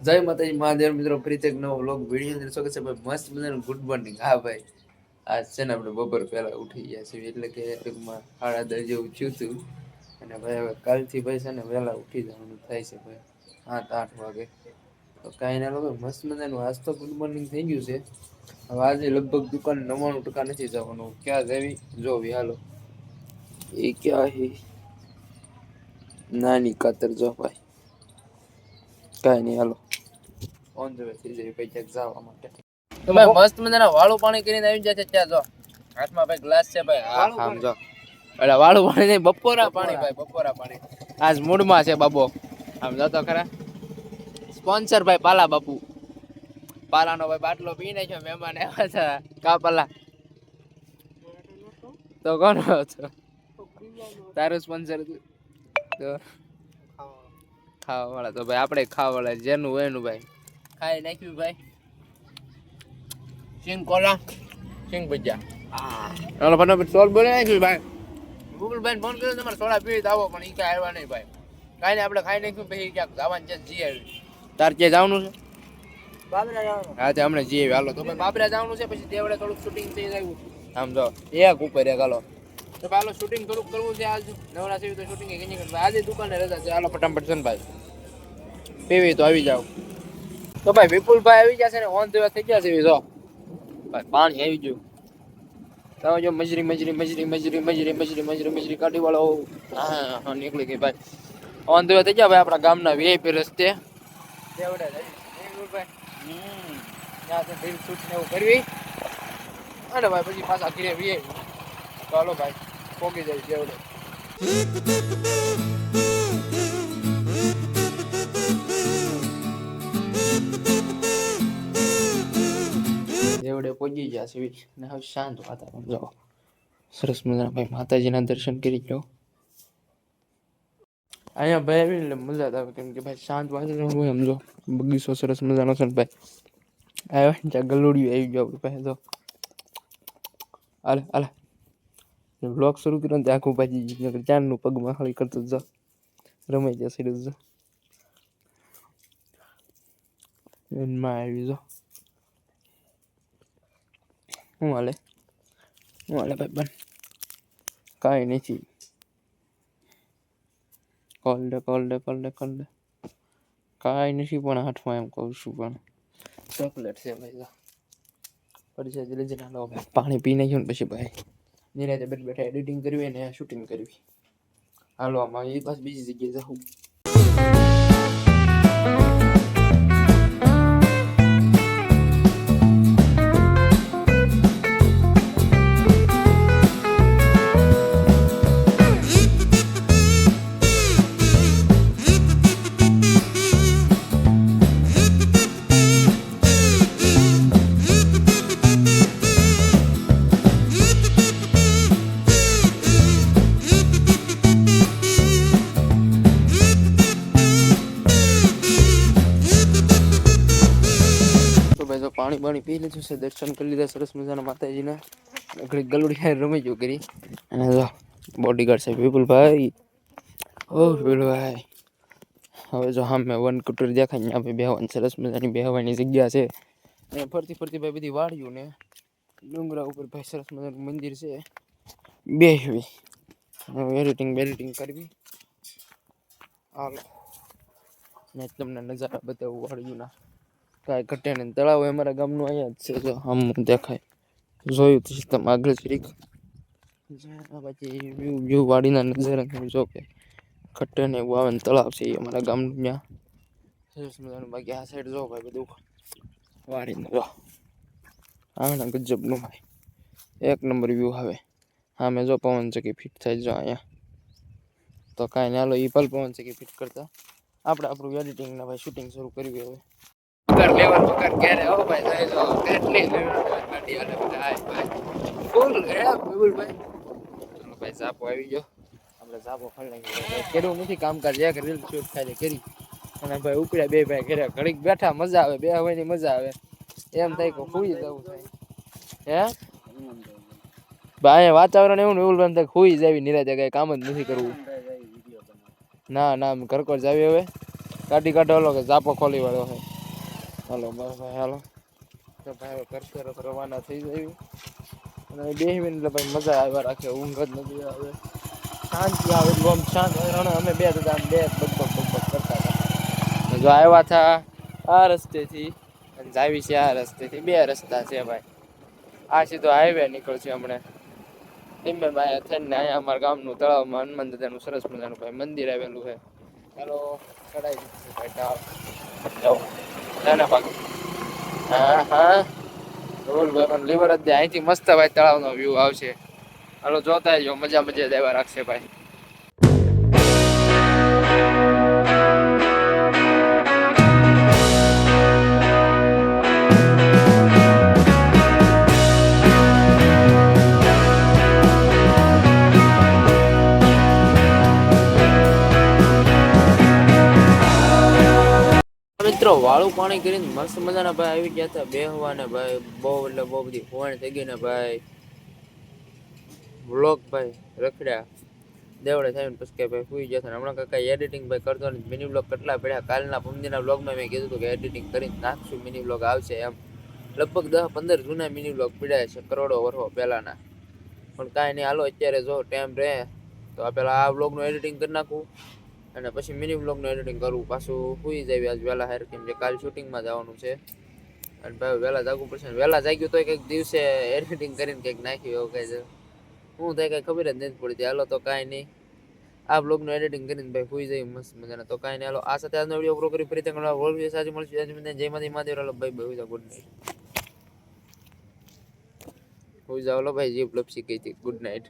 જય માતાજી મહાદેવ મિત્રો, ફરીથી એક નવો વ્લોગ વિડીયો અંદર સ્વાગત છે ભાઈ. મસ્ત મજાનું ગુડ મોર્નિંગ. હા ભાઈ, આજ છે ને આપણે બપોર પહેલા ઉઠી ગયા છીએ, એટલે કે ટૂંકમાં 10:30 જેવું થયું હતું. અને ભાઈ હવે કાલથી ભાઈ છે ને વહેલા ઉઠી જવાનું થાય છે ભાઈ, 7-8 વાગે. તો કાંઈ ના લોકો, મસ્ત મજાનું આજ તો ગુડ મોર્નિંગ થઈ ગયું છે. હવે આજે લગભગ દુકાન 99% નથી જવાનું. ક્યાં જવી જોવી હાલો. એ ક્યાં હે નાની કાતર જો ભાઈ, કાંઈ નહીં હાલો ઓન ધ વે થઈ જાય ભાઈ ક્યાંક જવા માટે. તો ભાઈ મસ્ત મજાના વાળું પાણી કરીને આવી જાય છે. ત્યાં જો હાથમાં ભાઈ ગ્લાસ છે ભાઈ. હા આમ જો એટલે વાળું પાણી નહીં, બપોરા પાણી ભાઈ, બપોરા પાણી. આજ મૂડમાં છે બાબો. આમ જતો ખરા સ્પોન્સર ભાઈ પાલા બાપુ. પાલાનો ભાઈ બાટલો પી નાખ્યો, મહેમાન આવ્યા હતા. કા પાલા તો કોણ હતો તારું સ્પોન્સર હતું તો ખાવા વાળા. તો ભાઈ આપણે ખાવા વાળા, જેનું હોય એનું ભાઈ ખાઈ નાખ્યું ભાઈ. સિંગ કોલા, સિંગ ભજીયા. હાલો ફટાફટ સોલ બોલી નાખ્યું ભાઈ. ગૂગલ ભાઈ ફોન કર્યો તમારે સોડા પીવી તો આવો, પણ એ કાંઈ આવ્યા નહીં ભાઈ. કાંઈ નહીં, આપણે ખાઈ નાખ્યું પછી ક્યાંક જવાનું છે. જી આવી તાર ક્યાં જવાનું છે? બાબરા જવાનું. હા તે હમણાં જી આવી. હાલો તો ભાઈ બાબરા જવાનું છે, પછી તેવડે થોડુંક શૂટિંગ થઈ જાય. આમ જો એક ઉપર એક. હાલો તો ભાઈ હાલો શૂટિંગ થોડુંક કરવું છે આજ. નવરા છે તો શૂટિંગ આજે દુકાને રજા છે. હાલો ફટાફટ છે ને ભાઈ, પીવી તો આવી જાવ. તો ભાઈ વિપુલભાઈ આવી ગયા છે ને, ઓન ધ વે થઈ ગયા છે. જો ભાઈ પાણી આવી ગયું. તમે જો મજરી મજરી મજરી મજરી મજરી મજરી મજરી મજરી કાઢી વાળો હા નીકળી ગઈ ભાઈ. ઓન ધ વે થઈ ગયા ભાઈ આપણા ગામના વીઆઈપી રસ્તે. દેવડે ભાઈ ત્યાંથી રીલ શૂટ ને એવું કરવી અને ભાઈ પછી પાછા ઘરે વીઆઈપી. ચાલો ભાઈ પોગી જાય દેવડે. દેવડે પહોંચી ગયા છે ને હવે શાંત વાતાવરણ. જાઓ સરસ મજાના ભાઈ માતાજીના દર્શન કરી લો. અહીંયા ભાઈ આવીને એટલે મજા આવે, કેમ કે ભાઈ શાંત વાતાવરણ હોય. સમજો બગીચો સરસ મજાનો છે ને ભાઈ. આવ્યા ત્યાં ગલુડિયું આવી ગયો ભાઈ. તો હાલે હાલે બ્લોગ શરૂ કર્યો ને ત્યાં આખું ભાજી ચાંદનું પગમાં હળી કરતો જ રમાઈ જશે. જો એનમાં આવી જો હું હાલે ભાઈ બન કાંઈ નથી. કોલ દે કાંઈ નથી, પણ હાથમાં એમ કહું છું. પણ ચોકલેટ છે ભાઈ. પરિચય લઈ જઈને હાલો ભાઈ પાણી પી નાખ્યું ને પછી ભાઈ નિરાતે બેઠા બેઠા એડિટિંગ કરવી અને શૂટિંગ કરવી. હાલો આમાં એ પાસ બીજી જગ્યાએ જાઉં. પાણી પાણી પી લીધું છે, દર્શન કરી લીધા સરસ મજાના માતાજીના. ઘડી ગલુડી રમી ગયું કરી. અને જો બોડીગાર્ડ છે વિપુલભાઈ. ઓ વિપુલભાઈ હવે જો હા મેં વન કુટર દેખાય ને આપણે બેહવાની સરસ મજાની બેહવાની જગ્યા છે. અહીંયા ફરતી ફરતી ભાઈ બધી વાળ્યું ને ડુંગરા ઉપર ભાઈ સરસ મજાનું મંદિર છે. બેહવી એડિટિંગ કરવી. હાલો ને તમને નજારા બતાવું વાળ્યું ના. કાંઈ ઘટે ને તળાવ અમારા ગામનું અહીંયા જ છે. જો આમ દેખાય જોયું તો તમે આગળ જરીક પછી વ્યૂ વાડીના નજારા જો કે ઘટે ને એવું આવે ને તળાવ છે એ અમારા ગામનું ત્યાં સરસ મજાનું. બાકી આ સાઈડ જો ભાઈ બધું વાડીને જો આના ગજબનું ભાઈ એક નંબર વ્યૂ આવે. હા મેં જો પવન ચક્કી ફિટ થાય જો અહીંયા. તો કાંઈ ને હાલો એ પવન ચક્કી ફિટ કરતા આપણે આપણું એડિટિંગ ના ભાઈ શૂટિંગ શરૂ કરવી હવે. લેવલ પકડ ક્યારે હો ભાઈ જો કેટલી ગાડી વાળા ભાઈ ફૂલ હે વિપુલભાઈ. ચલો ભાઈ ઝાપો આવી ગયો. આપણે ઝાપો ફળ નાખી કેવું નથી કામકાજ. એક રીલ શૂટ થાય કરી અને ભાઈ ઉપડ્યા બે ભાઈ ઘરે ઘડીક બેઠા મજા આવે. બે હોય ની મજા આવે. એમ થાય કે ખુઈ જવું થાય હે ભાઈ. વાતાવરણ એવું ને એવું થાય ખુઈ જાવી નિરાતે. કઈ કામ જ નથી કરવું. ના ઘર કોર જાવી હવે ગાડી કાઢો કે ઝાપો ખોલી વાળો હોય. હાલો ભાઈ હાલો તો ભાઈ કરશે રવાના થઈ જાય અને 2 મિનિટ એટલે ભાઈ મજા આવ્યા રાખે ઊંઘ જ નથી આવે શાંતિ આવે એટલું આમ શાંત અમે બે હતા બે બગબગ કરતા હતા જો આવ્યા હતા આ રસ્તેથી અને જાવી છે આ રસ્તેથી 2 રસ્તા છે ભાઈ આ સીધો હાઈવે નીકળશે હમણાં ધીમે ભાઈ થઈને અહીંયા અમારા ગામનું તળાવમાં હનુમાન દાદાનું સરસ મજાનું ભાઈ મંદિર આવેલું છે ચાલો ચડાઈ દીધું ભાઈ ટાવ જાઓ નાના ભાગ હા હા રોલ ભાઈ પણ લીવર જ દે અહીંથી મસ્ત ભાઈ તળાવનો વ્યૂ આવશે હાલો જોતા જો મજા દેવા રાખશે ભાઈ મિત્રો વાળું પાણી કરીને મસ્ત મજાના ભાઈ આવી ગયા હતા બેહવા ને ભાઈ બહુ એટલે બહુ બધી હોવાણ થઈ ગઈ ને ભાઈ વ્લોગ ભાઈ રખડ્યા દેવડે થઈને પછી કે ભાઈ સુઈ જશે હમણાં કાંઈ એડિટિંગ ભાઈ કરતો ને મિની વ્લોગ કેટલા પડ્યા કાલના પમદીના વ્લોગમાં મેં કીધું હતું કે એડિટિંગ કરીને નાખશું મિની વ્લોગ આવશે એમ લગભગ 10-15 જૂના મિની વ્લોગ પડ્યા છે કરોડો વર્ષો પહેલાના પણ કાંઈ નહીં હાલો અત્યારે જો ટાઈમ રહે તો આ પેલા આ વ્લોગનું એડિટિંગ કરી નાખું અને પછી મિની વ્લોગનું એડિટિંગ કરવું પાછું સુઈ જાય આજ વહેલા હાર કેમ કે કાલ શૂટિંગમાં જવાનું છે અને ભાઈ વહેલા જાગવું પડશે વહેલા જાગ્યું તો કંઈક દિવસે એડિટિંગ કરીને કંઈક નાખ્યું એવું કંઈ હું થાય કંઈ ખબર જ નથી પડતી હાલો તો કાંઈ નહીં આ બ્લોગનું એડિટિંગ કરીને ભાઈ સુઈ જાય મસ્ત મજાના તો કાંઈ નહીં હાલો આ સાથે આજનો વિડીયો પૂરો કરી ફરી ત્યાં વ્લોગ સાથે મળશું જય માતા મહાદેવ હાલો ભાઈ ભાઈ ગુડ નાઇટ સુઈ જાવ ભાઈ જીભ લપસી ગઈ હતી ગુડ નાઇટ